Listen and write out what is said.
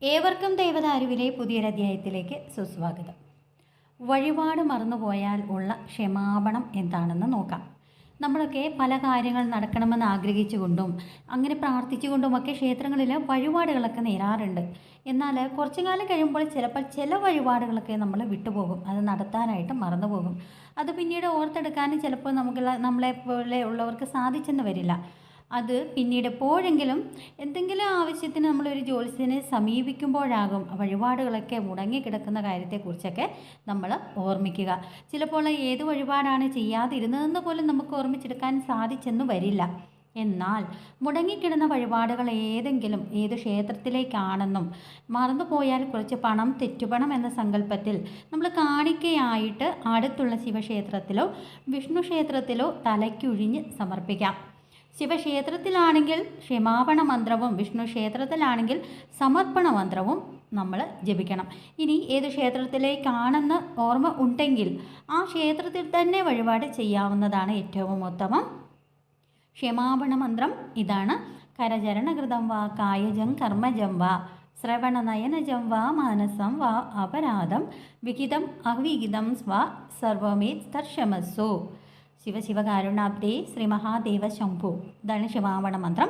ഏവർക്കും ദേവദാരുവിലെ പുതിയൊരധ്യായത്തിലേക്ക് സുസ്വാഗതം. വഴിപാട് മറന്നുപോയാൽ ഉള്ള ക്ഷമാപണം എന്താണെന്ന് നോക്കാം. നമ്മളൊക്കെ പല കാര്യങ്ങൾ നടക്കണമെന്ന് ആഗ്രഹിച്ചുകൊണ്ടും അങ്ങനെ പ്രാർത്ഥിച്ചുകൊണ്ടുമൊക്കെ ക്ഷേത്രങ്ങളിൽ വഴിപാടുകളൊക്കെ നേരാറുണ്ട്. എന്നാൽ കുറച്ചു കാലം കഴിയുമ്പോൾ ചിലപ്പോൾ ചില വഴിപാടുകളൊക്കെ നമ്മൾ വിട്ടുപോകും, അത് നടത്താനായിട്ട് മറന്നുപോകും. അത് പിന്നീട് ഓർത്തെടുക്കാനും ചിലപ്പോൾ നമ്മളെ പോലെ ഉള്ളവർക്ക് സാധിച്ചെന്ന് വരില്ല. അത് പിന്നീട് എപ്പോഴെങ്കിലും എന്തെങ്കിലും ആവശ്യത്തിന് നമ്മളൊരു ജ്യോത്സ്യനെ സമീപിക്കുമ്പോഴാകും വഴിപാടുകളൊക്കെ മുടങ്ങിക്കിടക്കുന്ന കാര്യത്തെക്കുറിച്ചൊക്കെ നമ്മൾ ഓർമ്മിക്കുക. ചിലപ്പോൾ ഏത് വഴിപാടാണ് ചെയ്യാതിരുന്നതെന്ന് പോലും നമുക്ക് ഓർമ്മിച്ചെടുക്കാൻ സാധിച്ചെന്ന് വരില്ല. എന്നാൽ മുടങ്ങിക്കിടന്ന വഴിപാടുകൾ ഏത് ക്ഷേത്രത്തിലേക്കാണെന്നും മറന്നുപോയാൽ കുറച്ച് പണം തെറ്റുപണം എന്ന സങ്കല്പത്തിൽ നമ്മൾ കാണിക്കയായിട്ട് അടുത്തുള്ള ശിവക്ഷേത്രത്തിലോ വിഷ്ണു ക്ഷേത്രത്തിലോ തലയ്ക്കുഴിഞ്ഞ് സമർപ്പിക്കാം. ശിവക്ഷേത്രത്തിലാണെങ്കിൽ ക്ഷമാപണ മന്ത്രവും വിഷ്ണു ക്ഷേത്രത്തിലാണെങ്കിൽ സമർപ്പണ മന്ത്രവും നമ്മൾ ജപിക്കണം. ഇനി ഏത് ക്ഷേത്രത്തിലേക്കാണെന്ന് ഓർമ്മ ഉണ്ടെങ്കിൽ ആ ക്ഷേത്രത്തിൽ തന്നെ വഴിപാട് ചെയ്യാവുന്നതാണ് ഏറ്റവും ഉത്തമം. ക്ഷമാപണ മന്ത്രം ഇതാണ്: കരചരണകൃതം വാ കായജം കർമ്മജം വാ ശ്രവണനയനജം വാ മാനസം വാ അപരാധം വിഹിതം അവിഹിതം സ്വാ സർവമേ തർശമസ്സു. ശിവ ശിവകാരുണാബ്ദേ ശ്രീ മഹാദേവ ശംഭു. ഇതാണ് ക്ഷമാപണ മന്ത്രം.